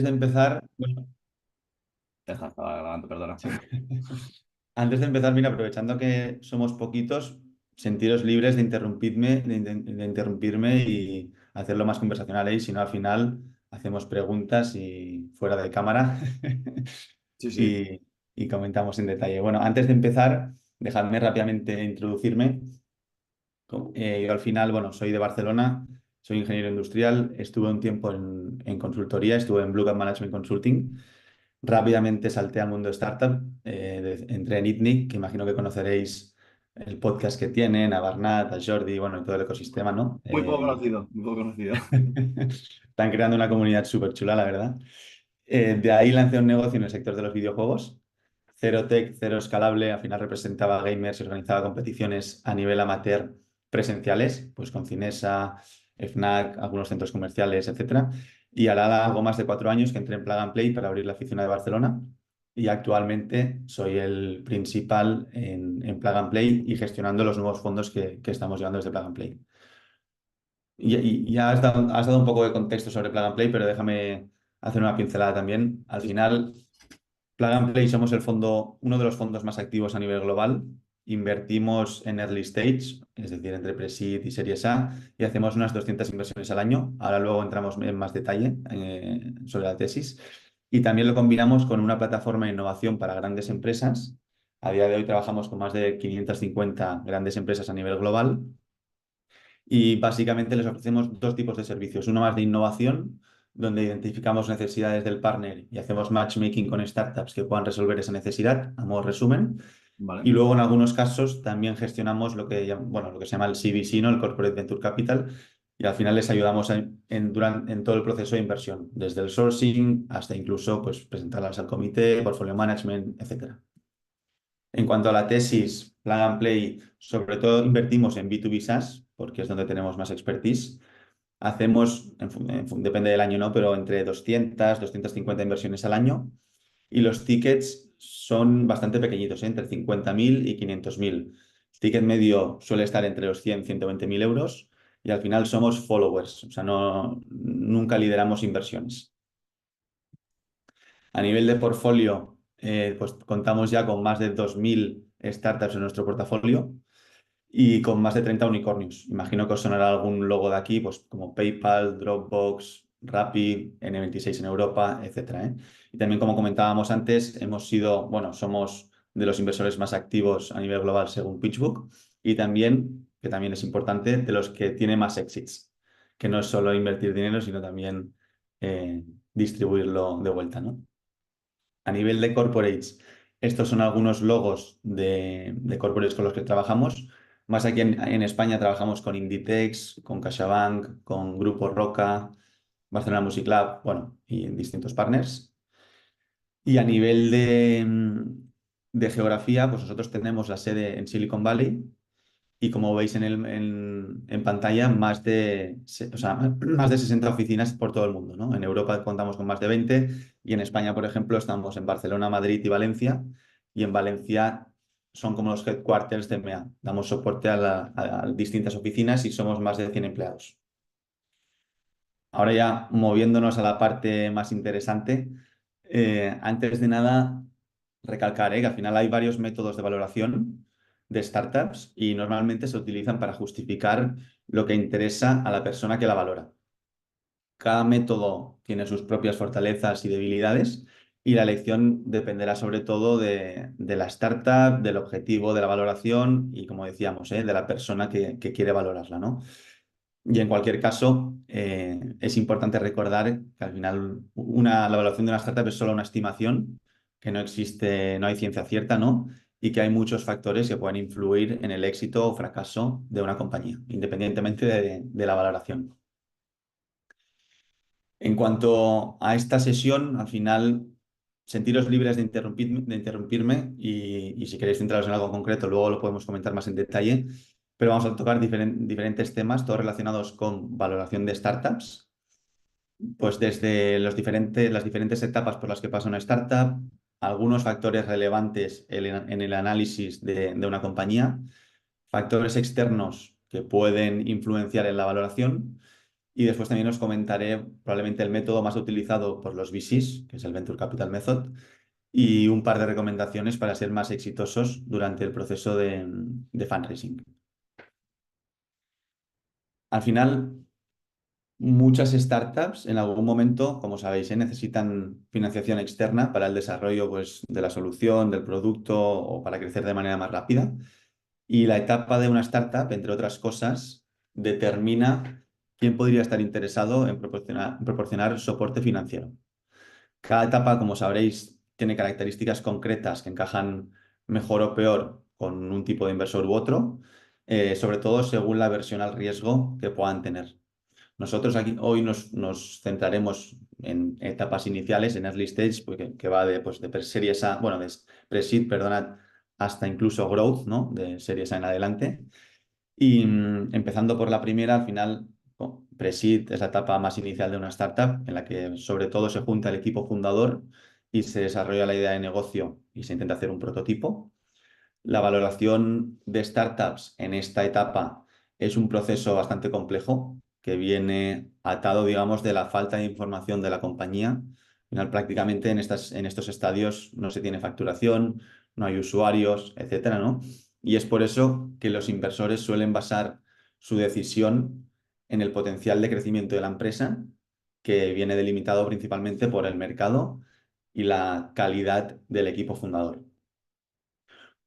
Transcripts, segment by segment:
de empezar, bueno, Estaba grabando, perdona. sí. Antes de empezar, mira, aprovechando que somos poquitos, sentiros libres de interrumpirme y hacerlo más conversacional, ¿eh? Y si no, al final hacemos preguntas y fuera de cámara Sí, sí. y, y comentamos en detalle. Bueno, antes de empezar, dejadme rápidamente introducirme. Yo al final, bueno, soy de Barcelona, soy ingeniero industrial, estuve un tiempo en consultoría, estuve en Blue Cat Management Consulting. Rápidamente salté al mundo de startup, entré en ITNIC, que imagino que conoceréis el podcast que tienen, a Barnat, a Jordi, bueno, y todo el ecosistema, ¿no? Muy poco conocido, muy poco conocido. Están creando una comunidad súper chula, la verdad. De ahí lancé un negocio en el sector de los videojuegos. Cero tech, cero escalable, al final representaba gamers y organizaba competiciones a nivel amateur presenciales, pues con Cinesa, FNAC, algunos centros comerciales, etcétera. Y hará algo más de 4 años que entré en Plug and Play para abrir la oficina de Barcelona. Y actualmente soy el principal en Plug and Play y gestionando los nuevos fondos que estamos llevando desde Plug and Play. Y ya has dado un poco de contexto sobre Plug and Play, pero déjame hacer una pincelada también. Al Sí, final, Plug and Play somos uno de los fondos más activos a nivel global. Invertimos en early stage, es decir, entre pre-seed y Series A, y hacemos unas 200 inversiones al año. Ahora luego entramos en más detalle sobre la tesis. Y también lo combinamos con una plataforma de innovación para grandes empresas. A día de hoy trabajamos con más de 550 grandes empresas a nivel global y básicamente les ofrecemos dos tipos de servicios. Uno más de innovación, donde identificamos necesidades del partner y hacemos matchmaking con startups que puedan resolver esa necesidad, a modo resumen. vale. Y luego en algunos casos también gestionamos bueno, lo que se llama el CVC, ¿no? El Corporate Venture Capital. Y al final les ayudamos en todo el proceso de inversión, desde el sourcing hasta incluso pues, presentarlas al comité, portfolio management, etcétera. En cuanto a la tesis, Plug and Play, sobre todo invertimos en B2B SaaS, porque es donde tenemos más expertise. Hacemos, depende del año, ¿no? Pero entre 200, 250 inversiones al año. Y los tickets son bastante pequeñitos, ¿eh? Entre 50.000 y 500.000. El ticket medio suele estar entre los 100 y 120.000 euros. Y al final somos followers, o sea, no, nunca lideramos inversiones. A nivel de portfolio, pues contamos ya con más de 2.000 startups en nuestro portafolio y con más de 30 unicornios. Imagino que os sonará algún logo de aquí, pues como PayPal, Dropbox, Rappi, N26 en Europa, etcétera, ¿eh? Y también, como comentábamos antes, bueno, somos de los inversores más activos a nivel global según PitchBook y también, que también es importante, de los que tiene más exits, que no es solo invertir dinero, sino también distribuirlo de vuelta, ¿no? A nivel de corporates, estos son algunos logos de corporates con los que trabajamos. Más aquí en España trabajamos con Inditex, con CaixaBank, con Grupo Roca, Barcelona Music Lab, bueno, y en distintos partners. Y a nivel de geografía, pues nosotros tenemos la sede en Silicon Valley y como veis en pantalla, o sea, más de 60 oficinas por todo el mundo, ¿no? En Europa contamos con más de 20 y en España, por ejemplo, estamos en Barcelona, Madrid y Valencia. Y en Valencia son como los headquarters de MEA. Damos soporte a distintas oficinas y somos más de 100 empleados. Ahora ya moviéndonos a la parte más interesante, antes de nada, recalcar, que al final hay varios métodos de valoración de startups y normalmente se utilizan para justificar lo que interesa a la persona que la valora. Cada método tiene sus propias fortalezas y debilidades y la elección dependerá sobre todo de la startup, del objetivo de la valoración y, como decíamos, de la persona que quiere valorarla, ¿no? Y en cualquier caso, es importante recordar que al final la evaluación de una startup es solo una estimación, que no existe, no hay ciencia cierta, ¿no? Y que hay muchos factores que pueden influir en el éxito o fracaso de una compañía, independientemente de la valoración. En cuanto a esta sesión, al final, sentiros libres de interrumpirme y si queréis centraros en algo concreto, luego lo podemos comentar más en detalle, pero vamos a tocar diferentes temas, todos relacionados con valoración de startups, pues desde las diferentes etapas por las que pasa una startup, algunos factores relevantes en el análisis de una compañía, factores externos que pueden influenciar en la valoración Y después también os comentaré probablemente el método más utilizado por los VCs, que es el Venture Capital Method, y un par de recomendaciones para ser más exitosos durante el proceso de fundraising. Al final, muchas startups en algún momento, como sabéis, necesitan financiación externa para el desarrollo, pues, de la solución, del producto o para crecer de manera más rápida. Y la etapa de una startup, entre otras cosas, determina quién podría estar interesado en proporcionar soporte financiero. Cada etapa, como sabréis, tiene características concretas que encajan mejor o peor con un tipo de inversor u otro, sobre todo según la versión al riesgo que puedan tener. Nosotros aquí hoy nos centraremos en etapas iniciales, en early stage, porque, que va de, pues, de series A, bueno, de pre-seed, perdonad, hasta incluso growth, ¿no? De series A en adelante. Y empezando por la primera, al final, pre-seed es la etapa más inicial de una startup, en la que sobre todo se junta el equipo fundador y se desarrolla la idea de negocio y se intenta hacer un prototipo. La valoración de startups en esta etapa es un proceso bastante complejo que viene atado, digamos, de la falta de información de la compañía. Al final, prácticamente en estos estadios no se tiene facturación, no hay usuarios, etcétera, ¿no? Y es por eso que los inversores suelen basar su decisión en el potencial de crecimiento de la empresa, que viene delimitado principalmente por el mercado y la calidad del equipo fundador.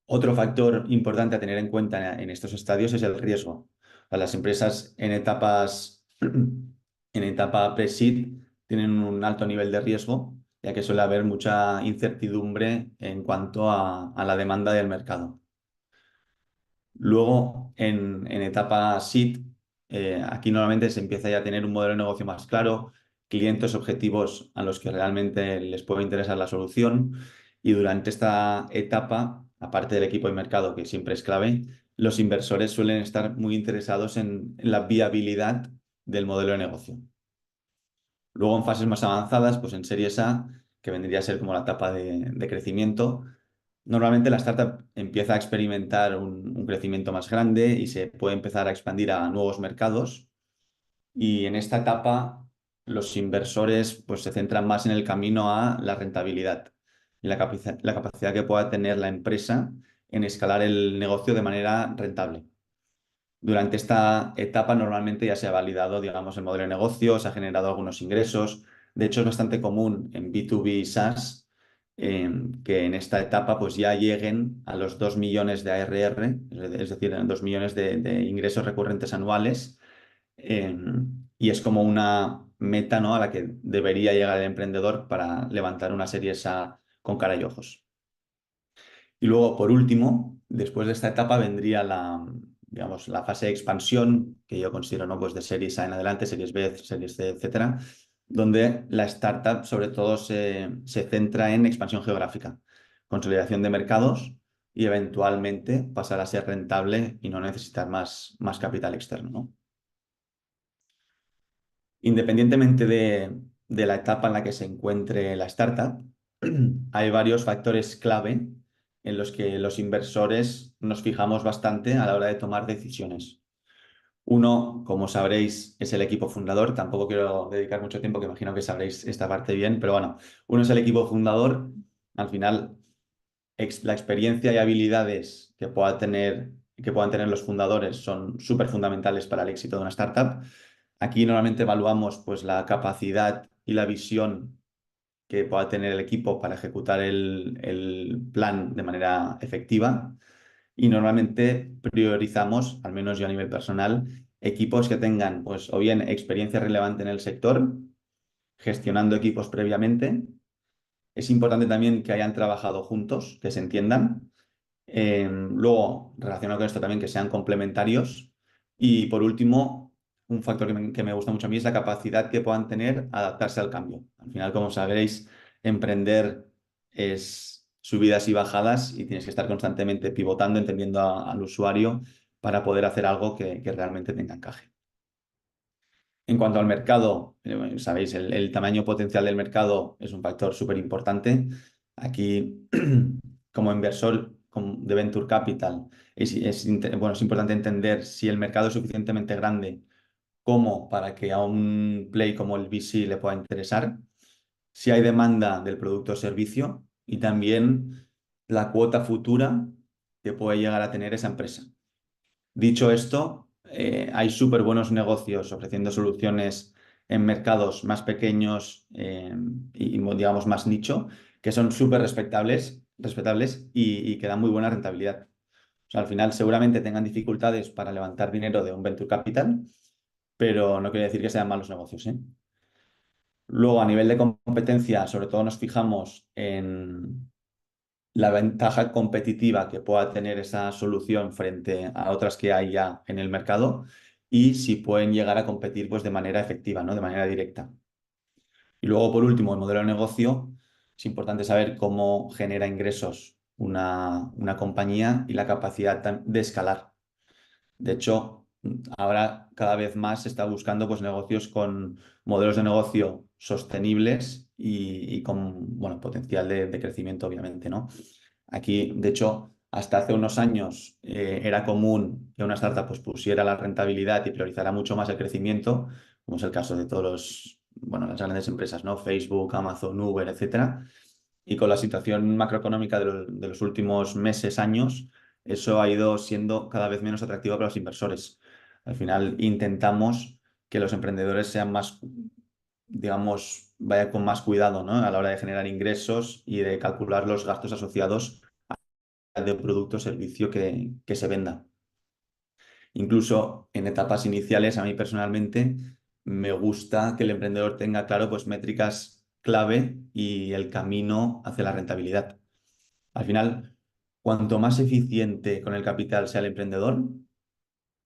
Otro factor importante a tener en cuenta en estos estadios es el riesgo. Las empresas en etapa pre-seed tienen un alto nivel de riesgo, ya que suele haber mucha incertidumbre en cuanto a la demanda del mercado. Luego, en etapa seed, aquí normalmente se empieza ya a tener un modelo de negocio más claro, clientes objetivos a los que realmente les puede interesar la solución. Y durante esta etapa, aparte del equipo de mercado, que siempre es clave, los inversores suelen estar muy interesados en la viabilidad del modelo de negocio. Luego, en fases más avanzadas, pues en series A, que vendría a ser como la etapa de crecimiento, normalmente la startup empieza a experimentar un crecimiento más grande y se puede empezar a expandir a nuevos mercados. Y en esta etapa, los inversores pues, se centran más en el camino a la rentabilidad y la capacidad que pueda tener la empresa en escalar el negocio de manera rentable. Durante esta etapa normalmente ya se ha validado, digamos, el modelo de negocio, se ha generado algunos ingresos. De hecho, es bastante común en B2B SaaS que en esta etapa pues ya lleguen a los 2 millones de ARR, es decir, 2 millones de ingresos recurrentes anuales. Y es como una meta, ¿no?, a la que debería llegar el emprendedor para levantar una serie A con cara y ojos. Y luego, por último, después de esta etapa vendría digamos, la fase de expansión, que yo considero, ¿no?, pues de series A en adelante, series B, series C, etcétera, donde la startup sobre todo se centra en expansión geográfica, consolidación de mercados y eventualmente pasar a ser rentable y no necesitar más capital externo, ¿no? Independientemente de la etapa en la que se encuentre la startup, hay varios factores clave en los que los inversores nos fijamos bastante a la hora de tomar decisiones. Uno, como sabréis, es el equipo fundador. Tampoco quiero dedicar mucho tiempo, que imagino que sabréis esta parte bien, pero bueno, uno es el equipo fundador. Al final, la experiencia y habilidades que puedan tener los fundadores son súper fundamentales para el éxito de una startup. Aquí normalmente evaluamos pues, la capacidad y la visión que pueda tener el equipo para ejecutar el plan de manera efectiva. Y normalmente priorizamos, al menos yo a nivel personal, equipos que tengan pues, o bien experiencia relevante en el sector, gestionando equipos previamente. Es importante también que hayan trabajado juntos, que se entiendan. Luego, relacionado con esto también, que sean complementarios. Y por último, un factor que me gusta mucho a mí es la capacidad que puedan tener a adaptarse al cambio. Al final, como sabréis, emprender es subidas y bajadas y tienes que estar constantemente pivotando, entendiendo al usuario para poder hacer algo que realmente tenga encaje. En cuanto al mercado, sabéis, el tamaño potencial del mercado es un factor súper importante. Aquí, como inversor de Venture Capital, bueno, es importante entender si el mercado es suficientemente grande como para que a un play como el VC le pueda interesar, si hay demanda del producto o servicio y también la cuota futura que puede llegar a tener esa empresa. Dicho esto, hay súper buenos negocios ofreciendo soluciones en mercados más pequeños y, digamos, más nicho, que son súper respetables y que dan muy buena rentabilidad. O sea, al final seguramente tengan dificultades para levantar dinero de un venture capital, pero no quiere decir que sean malos negocios, ¿eh? Luego, a nivel de competencia, sobre todo nos fijamos en la ventaja competitiva que pueda tener esa solución frente a otras que hay ya en el mercado y si pueden llegar a competir pues, de manera efectiva, ¿no? De manera directa. Y luego, por último, el modelo de negocio. Es importante saber cómo genera ingresos una compañía y la capacidad de escalar. De hecho, ahora cada vez más se está buscando pues, negocios con modelos de negocio sostenibles y con bueno, potencial de crecimiento, obviamente, ¿no? Aquí, de hecho, hasta hace unos años era común que una startup pues, pusiera la rentabilidad y priorizara mucho más el crecimiento, como es el caso de bueno, las grandes empresas, ¿no? Facebook, Amazon, Uber, etcétera. Y con la situación macroeconómica de los últimos meses, años, eso ha ido siendo cada vez menos atractivo para los inversores. Al final intentamos que los emprendedores sean más, digamos, vaya con más cuidado, ¿no? A la hora de generar ingresos y de calcular los gastos asociados de producto o servicio que se venda. Incluso en etapas iniciales, a mí personalmente me gusta que el emprendedor tenga claro pues, métricas clave y el camino hacia la rentabilidad. Al final, cuanto más eficiente con el capital sea el emprendedor,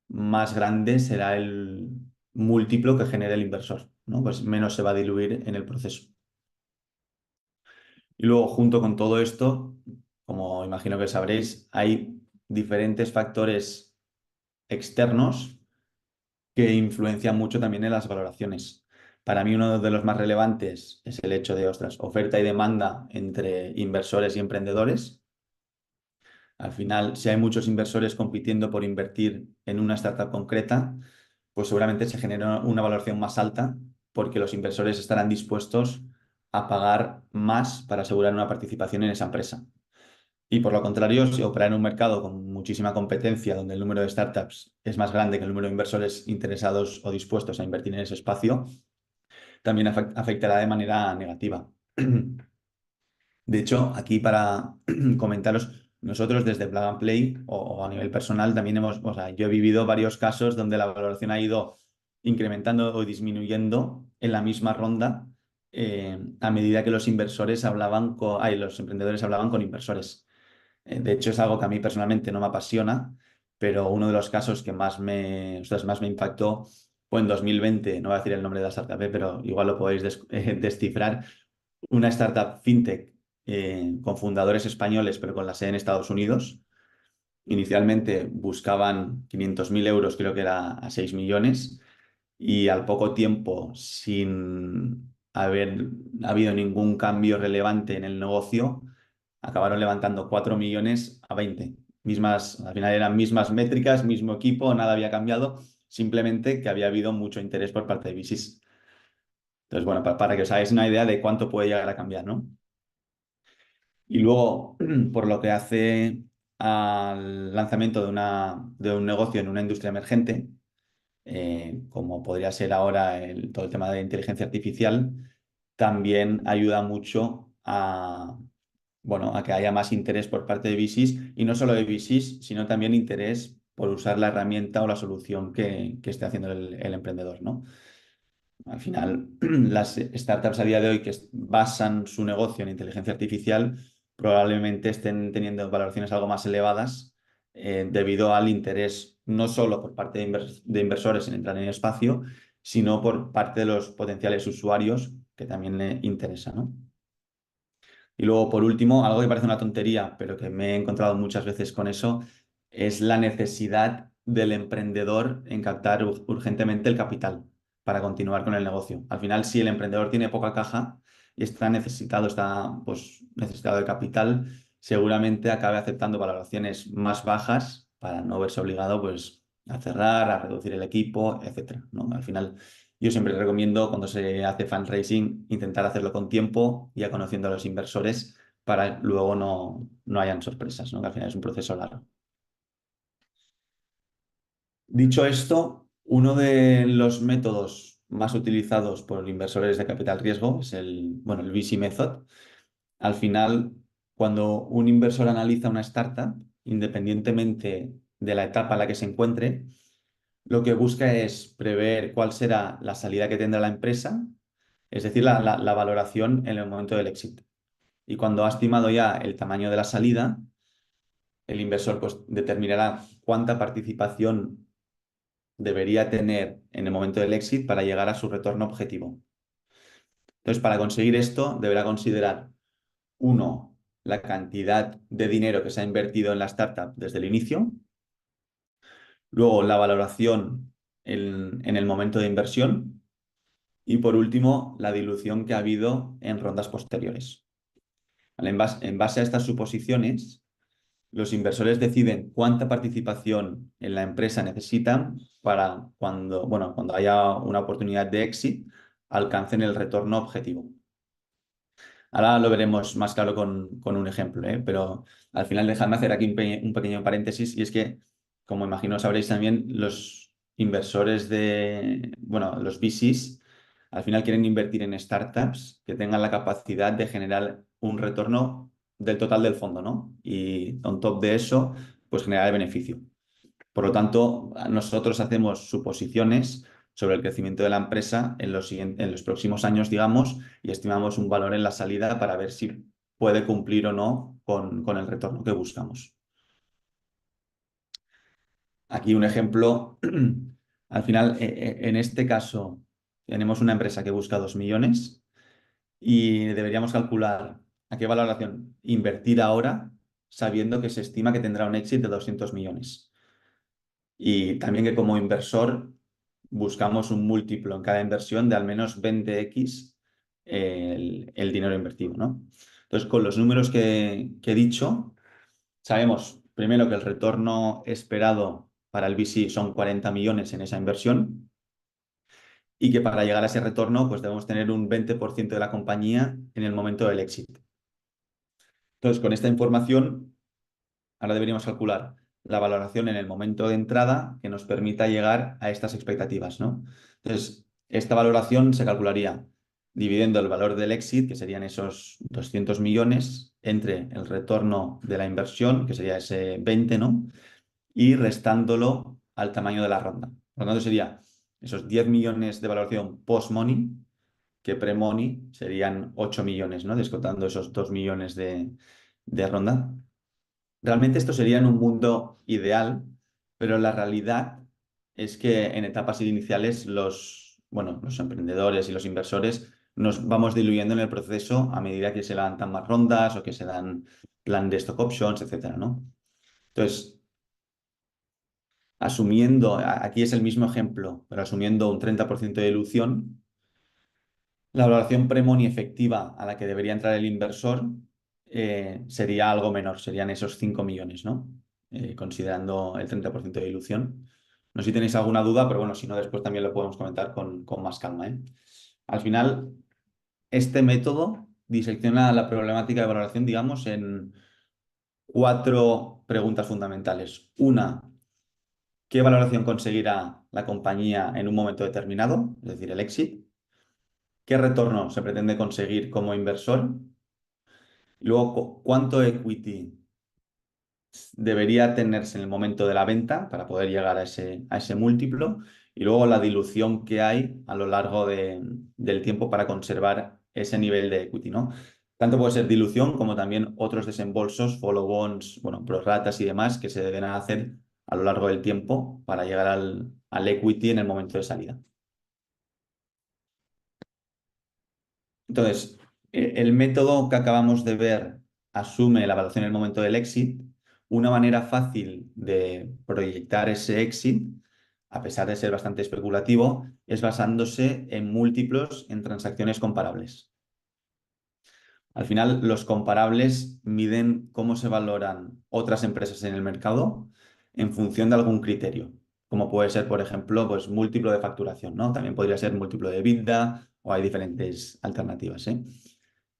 más grande será el múltiplo que genere el inversor, ¿no? Pues menos se va a diluir en el proceso. Y luego, junto con todo esto, como imagino que sabréis, hay diferentes factores externos que influencian mucho también en las valoraciones. Para mí uno de los más relevantes es el hecho de, ostras, oferta y demanda entre inversores y emprendedores. Al final, si hay muchos inversores compitiendo por invertir en una startup concreta, pues seguramente se genera una valoración más alta porque los inversores estarán dispuestos a pagar más para asegurar una participación en esa empresa. Y por lo contrario, si opera en un mercado con muchísima competencia, donde el número de startups es más grande que el número de inversores interesados o dispuestos a invertir en ese espacio, también afectará de manera negativa. De hecho, aquí para comentaros, nosotros desde Plug and Play o a nivel personal también o sea, yo he vivido varios casos donde la valoración ha ido incrementando o disminuyendo en la misma ronda a medida que los inversores hablaban los emprendedores hablaban con inversores. De hecho, es algo que a mí personalmente no me apasiona, pero uno de los casos que ostras, más me impactó fue en 2020, no voy a decir el nombre de la startup, pero igual lo podéis descifrar, una startup fintech con fundadores españoles, pero con la sede en Estados Unidos. Inicialmente buscaban 500.000 euros, creo que era a 6 millones, y al poco tiempo, sin haber habido ningún cambio relevante en el negocio, acabaron levantando 4 millones a 20. Al final eran mismas métricas, mismo equipo, nada había cambiado, simplemente que había habido mucho interés por parte de VCs. Entonces, bueno, para que os hagáis una idea de cuánto puede llegar a cambiar, ¿no? Y luego, por lo que hace al lanzamiento de un negocio en una industria emergente, como podría ser ahora todo el tema de inteligencia artificial, también ayuda mucho bueno, a que haya más interés por parte de VCs y no solo de VCs, sino también interés por usar la herramienta o la solución que esté haciendo el emprendedor, ¿no? Al final, las startups a día de hoy que basan su negocio en inteligencia artificial probablemente estén teniendo valoraciones algo más elevadas debido al interés no solo por parte de inversores en entrar en el espacio, sino por parte de los potenciales usuarios que también le interesa, ¿no? Y luego, por último, algo que parece una tontería, pero que me he encontrado muchas veces con eso, es la necesidad del emprendedor en captar urgentemente el capital para continuar con el negocio. Al final, si el emprendedor tiene poca caja y está pues, necesitado de capital, seguramente acabe aceptando valoraciones más bajas para no verse obligado pues, a cerrar, a reducir el equipo, etcétera, ¿no? Al final, yo siempre recomiendo cuando se hace fundraising intentar hacerlo con tiempo, ya conociendo a los inversores, para luego no hayan sorpresas, ¿no? Que al final es un proceso largo. Dicho esto, uno de los métodos más utilizados por inversores de capital riesgo es el VC Method. Al final, cuando un inversor analiza una startup, independientemente de la etapa en la que se encuentre, lo que busca es prever cuál será la salida que tendrá la empresa, es decir, la valoración en el momento del éxito. Y cuando ha estimado ya el tamaño de la salida, el inversor pues, determinará cuánta participación debería tener en el momento del exit para llegar a su retorno objetivo. Entonces, para conseguir esto, deberá considerar, uno, la cantidad de dinero que se ha invertido en la startup desde el inicio, luego la valoración en el momento de inversión y, por último, la dilución que ha habido en rondas posteriores. Vale, en base a estas suposiciones, los inversores deciden cuánta participación en la empresa necesitan para cuando haya una oportunidad de exit, alcancen el retorno objetivo. Ahora lo veremos más claro con un ejemplo, ¿eh? Pero al final dejadme hacer aquí un pequeño paréntesis y es que, como imagino sabréis también, los inversores los VCs, al final quieren invertir en startups que tengan la capacidad de generar un retorno del total del fondo, ¿no? Y on top de eso, pues generar el beneficio. Por lo tanto, nosotros hacemos suposiciones sobre el crecimiento de la empresa en los próximos años, digamos, y estimamos un valor en la salida para ver si puede cumplir o no con el retorno que buscamos. Aquí un ejemplo. Al final, en este caso, tenemos una empresa que busca 2 millones y deberíamos calcular a qué valoración invertir ahora, sabiendo que se estima que tendrá un éxito de 200 millones. Y también que como inversor buscamos un múltiplo en cada inversión de al menos 20x el dinero invertido, ¿no? Entonces, con los números que he dicho, sabemos primero que el retorno esperado para el VC son 40 millones en esa inversión y que para llegar a ese retorno pues debemos tener un 20% de la compañía en el momento del éxito. Entonces, con esta información ahora deberíamos calcular la valoración en el momento de entrada que nos permita llegar a estas expectativas, ¿no? Entonces, esta valoración se calcularía dividiendo el valor del exit, que serían esos 200 millones, entre el retorno de la inversión, que sería ese 20, ¿no? Y restándolo al tamaño de la ronda. Por lo tanto, sería esos 10 millones de valoración post-money, que pre-money serían 8 millones, ¿no? Descontando esos 2 millones de ronda. Realmente esto sería en un mundo ideal, pero la realidad es que en etapas iniciales los emprendedores y los inversores nos vamos diluyendo en el proceso a medida que se levantan más rondas o que se dan plan de stock options, etcétera, ¿no? Entonces, aquí es el mismo ejemplo, pero asumiendo un 30% de dilución, la valoración pre-money efectiva a la que debería entrar el inversor sería algo menor, serían esos 5 millones, ¿no? Considerando el 30% de dilución. No sé si tenéis alguna duda, pero bueno, si no, después también lo podemos comentar con más calma, ¿eh? Al final, este método disecciona la problemática de valoración, digamos, en 4 preguntas fundamentales. Una, ¿qué valoración conseguirá la compañía en un momento determinado? Es decir, el exit. ¿Qué retorno se pretende conseguir como inversor? Luego, ¿cuánto equity debería tenerse en el momento de la venta para poder llegar a ese múltiplo? Y luego la dilución que hay a lo largo del tiempo para conservar ese nivel de equity, ¿no? Tanto puede ser dilución como también otros desembolsos, follow-ons, bueno, prorratas y demás que se deben hacer a lo largo del tiempo para llegar al equity en el momento de salida. Entonces, el método que acabamos de ver asume la evaluación en el momento del exit. Una manera fácil de proyectar ese exit, a pesar de ser bastante especulativo, es basándose en múltiplos en transacciones comparables. Al final, los comparables miden cómo se valoran otras empresas en el mercado en función de algún criterio. como puede ser, por ejemplo, pues múltiplo de facturación, ¿no? También podría ser múltiplo de EBITDA o hay diferentes alternativas, ¿eh?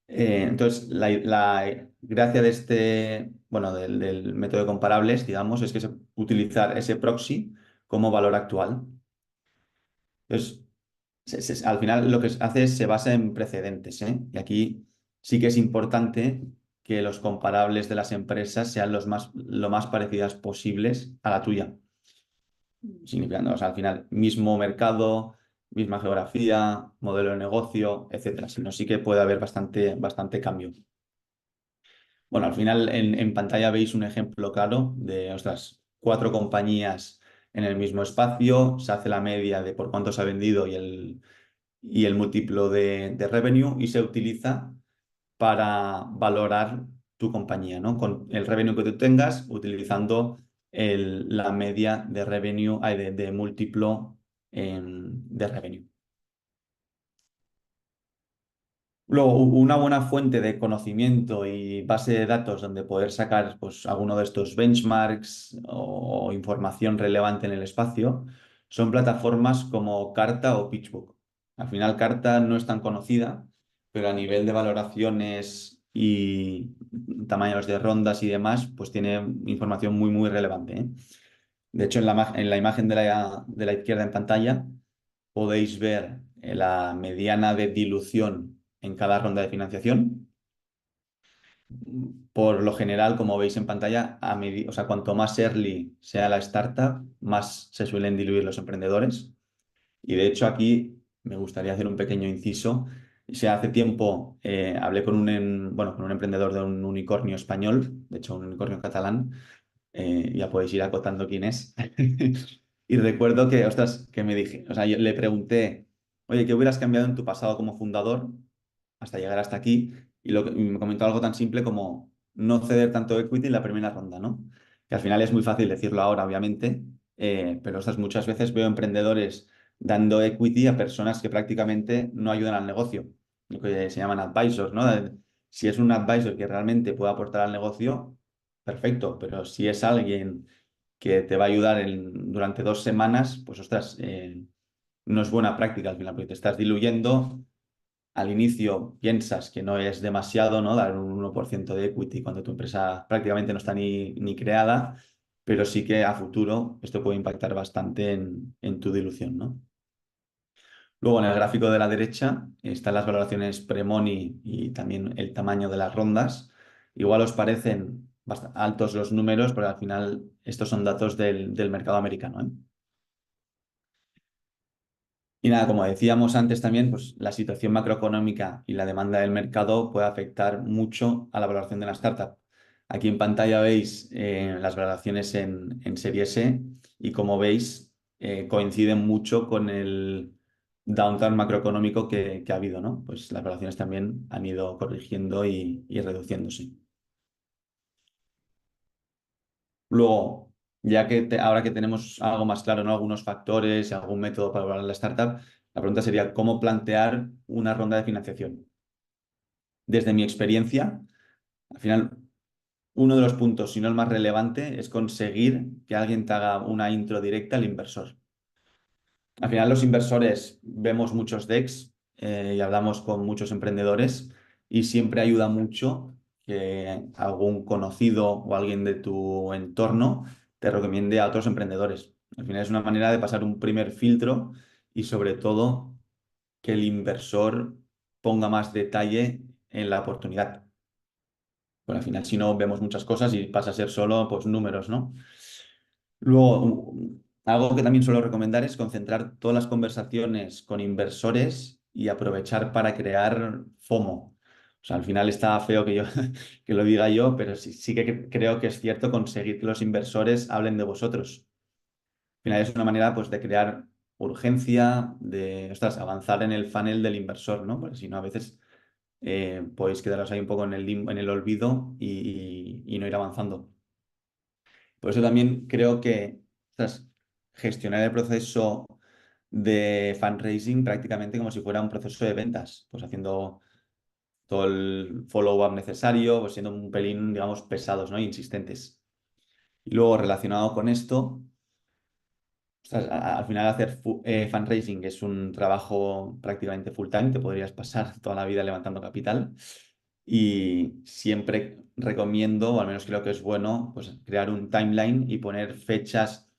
Entonces, la gracia de este, bueno, del método de comparables, digamos, es que es utilizar ese proxy como valor actual. Entonces, al final lo que hace es se basa en precedentes, ¿eh? Y aquí sí que es importante que los comparables de las empresas sean lo más parecidas posibles a la tuya. Significando, o sea, al final, mismo mercado, misma geografía, modelo de negocio, etcétera. Si no, sí que puede haber bastante cambio. Bueno, al final en pantalla veis un ejemplo claro de, ostras, 4 compañías en el mismo espacio, se hace la media de por cuánto se ha vendido y el múltiplo de revenue y se utiliza para valorar tu compañía, ¿no? Con el revenue que tú tengas, utilizando la media de revenue, de múltiplo de revenue. Luego, una buena fuente de conocimiento y base de datos donde poder sacar pues, alguno de estos benchmarks o información relevante en el espacio son plataformas como Carta o PitchBook. Al final, Carta no es tan conocida, pero a nivel de valoraciones y tamaños de rondas y demás, pues tiene información muy relevante, ¿eh? De hecho, en la imagen de la izquierda en pantalla podéis ver la mediana de dilución en cada ronda de financiación. Por lo general, como veis en pantalla, o sea, cuanto más early sea la startup, más se suelen diluir los emprendedores. Y de hecho aquí me gustaría hacer un pequeño inciso. Hace tiempo hablé bueno, con un emprendedor de un unicornio español, de hecho un unicornio catalán, ya podéis ir acotando quién es. Y recuerdo que, ostras, que me dije, o sea, yo le pregunté, oye, ¿qué hubieras cambiado en tu pasado como fundador hasta llegar hasta aquí? Y me comentó algo tan simple como no ceder tanto equity en la primera ronda, ¿no? Que al final es muy fácil decirlo ahora, obviamente, pero ostras, muchas veces veo emprendedores dando equity a personas que prácticamente no ayudan al negocio, lo que se llaman advisors, ¿no? Si es un advisor que realmente puede aportar al negocio, perfecto, pero si es alguien que te va a ayudar durante 2 semanas, pues ostras, no es buena práctica al final, porque te estás diluyendo. Al inicio piensas que no es demasiado, ¿no? Dar un 1% de equity cuando tu empresa prácticamente no está ni creada, pero sí que a futuro esto puede impactar bastante en tu dilución, ¿no? Luego en el gráfico de la derecha están las valoraciones pre-money y también el tamaño de las rondas. Igual os parecen altos los números, pero al final estos son datos del mercado americano, ¿eh? Y nada, como decíamos antes también, pues la situación macroeconómica y la demanda del mercado puede afectar mucho a la valoración de la startup. Aquí en pantalla veis las valoraciones en Serie S y como veis coinciden mucho con el downturn macroeconómico que ha habido, ¿no? Pues las valoraciones también han ido corrigiendo y reduciéndose. Luego, ya que ahora que tenemos algo más claro, ¿no? Algunos factores y algún método para valorar la startup, la pregunta sería, ¿cómo plantear una ronda de financiación? Desde mi experiencia, al final, uno de los puntos, si no el más relevante, es conseguir que alguien te haga una intro directa al inversor. Al final, los inversores vemos muchos decks y hablamos con muchos emprendedores y siempre ayuda mucho que algún conocido o alguien de tu entorno te recomiende a otros emprendedores. Al final es una manera de pasar un primer filtro y sobre todo que el inversor ponga más detalle en la oportunidad. Bueno, al final si no vemos muchas cosas y pasa a ser solo pues números, ¿no? Luego, algo que también suelo recomendar es concentrar todas las conversaciones con inversores y aprovechar para crear FOMO. O sea, al final está feo que yo que lo diga yo, pero sí que creo que es cierto conseguir que los inversores hablen de vosotros. Al final es una manera pues, de crear urgencia, de ostras, avanzar en el funnel del inversor, ¿no? Porque si no, a veces podéis quedaros ahí un poco en el olvido y no ir avanzando. Por eso también creo que ostras, gestionar el proceso de fundraising prácticamente como si fuera un proceso de ventas, pues haciendo todo el follow-up necesario, pues siendo un pelín, digamos, pesados, ¿no? Insistentes. Y luego relacionado con esto, Ostras, al final hacer fundraising es un trabajo prácticamente full time, te podrías pasar toda la vida levantando capital y siempre recomiendo, o al menos creo que es bueno, pues crear un timeline y poner fechas,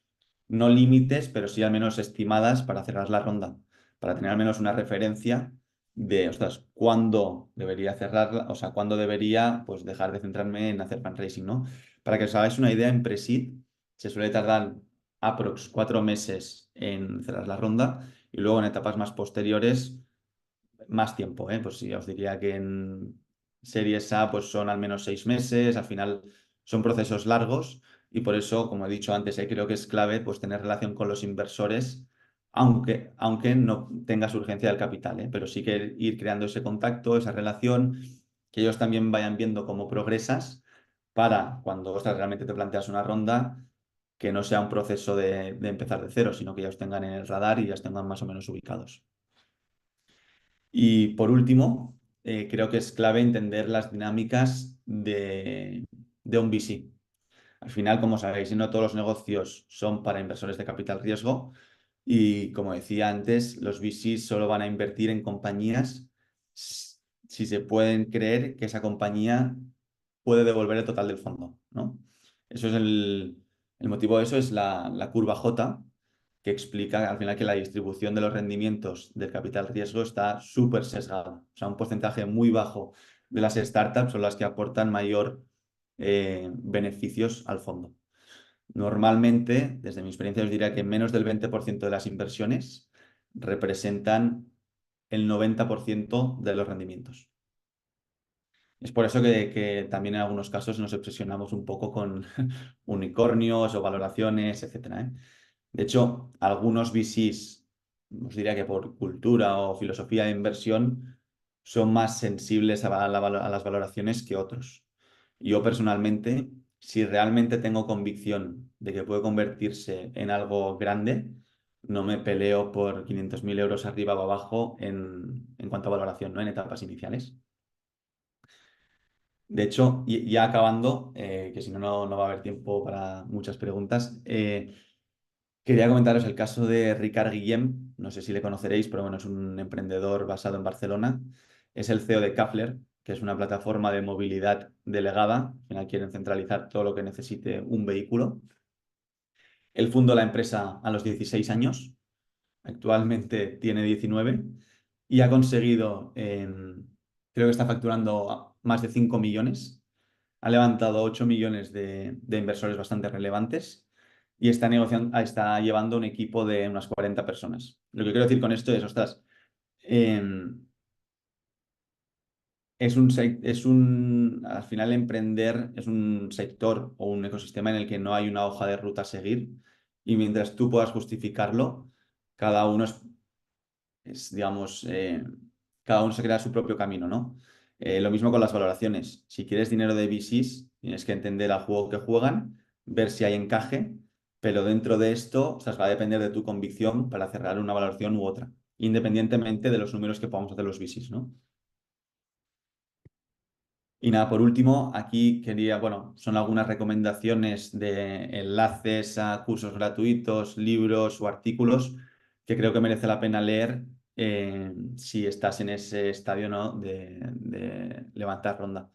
no límites, pero sí al menos estimadas para cerrar la ronda, para tener al menos una referencia de, ostras, cuándo debería cerrarla, o sea, cuándo debería pues dejar de centrarme en hacer fundraising, ¿no? Para que os hagáis una idea, en pre-seed se suele tardar aprox 4 meses en cerrar la ronda y luego en etapas más posteriores más tiempo, ¿eh? Pues sí, os diría que en Series A pues son al menos 6 meses, al final son procesos largos y por eso, como he dicho antes, creo que es clave pues tener relación con los inversores, aunque no tengas urgencia del capital, ¿eh? Pero sí que ir creando ese contacto, esa relación, que ellos también vayan viendo cómo progresas para cuando, ostras, realmente te planteas una ronda, que no sea un proceso de empezar de cero, sino que ya os tengan en el radar y ya os tengan más o menos ubicados. Y por último, creo que es clave entender las dinámicas de un VC. Al final, como sabéis, no todos los negocios son para inversores de capital riesgo y, como decía antes, los VCs solo van a invertir en compañías si se pueden creer que esa compañía puede devolver el total del fondo, ¿no? Eso es el motivo de eso es la curva J, que explica al final que la distribución de los rendimientos del capital riesgo está súper sesgada. O sea, un porcentaje muy bajo de las startups son las que aportan mayor beneficios al fondo. Normalmente, desde mi experiencia, os diría que menos del 20% de las inversiones representan el 90% de los rendimientos. Es por eso que también en algunos casos nos obsesionamos un poco con unicornios o valoraciones, etcétera, ¿eh? De hecho, algunos VCs, os diría que por cultura o filosofía de inversión, son más sensibles a las valoraciones que otros. Yo personalmente, si realmente tengo convicción de que puede convertirse en algo grande, no me peleo por 500.000 euros arriba o abajo en cuanto a valoración, ¿no? En etapas iniciales. De hecho, ya acabando, que si no, no va a haber tiempo para muchas preguntas, quería comentaros el caso de Ricard Guillem, no sé si le conoceréis, pero bueno, es un emprendedor basado en Barcelona. Es el CEO de Kafler, que es una plataforma de movilidad delegada. Al final quieren centralizar todo lo que necesite un vehículo. Él fundó la empresa a los 16 años, actualmente tiene 19 y ha conseguido, creo que está facturando más de 5 millones. Ha levantado 8 millones de inversores bastante relevantes y está negociando, está llevando un equipo de unas 40 personas. Lo que quiero decir con esto es, ostras, em, al final emprender es un sector o un ecosistema en el que no hay una hoja de ruta a seguir y mientras tú puedas justificarlo, cada uno digamos, cada uno se crea su propio camino, ¿no? Lo mismo con las valoraciones. Si quieres dinero de VCs, tienes que entender al juego que juegan, ver si hay encaje, pero dentro de esto, o sea, va a depender de tu convicción para cerrar una valoración u otra, independientemente de los números que podamos hacer los VCs, ¿no? Y nada, por último, aquí quería, bueno, son algunas recomendaciones de enlaces a cursos gratuitos, libros o artículos que creo que merece la pena leer si estás en ese estadio, ¿no? de levantar ronda.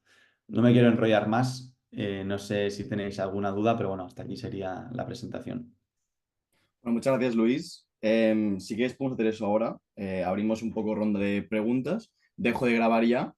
No me quiero enrollar más, no sé si tenéis alguna duda, pero bueno, hasta aquí sería la presentación. Bueno, muchas gracias, Luis. Si quieres, podemos hacer eso ahora. Abrimos un poco ronda de preguntas. Dejo de grabar ya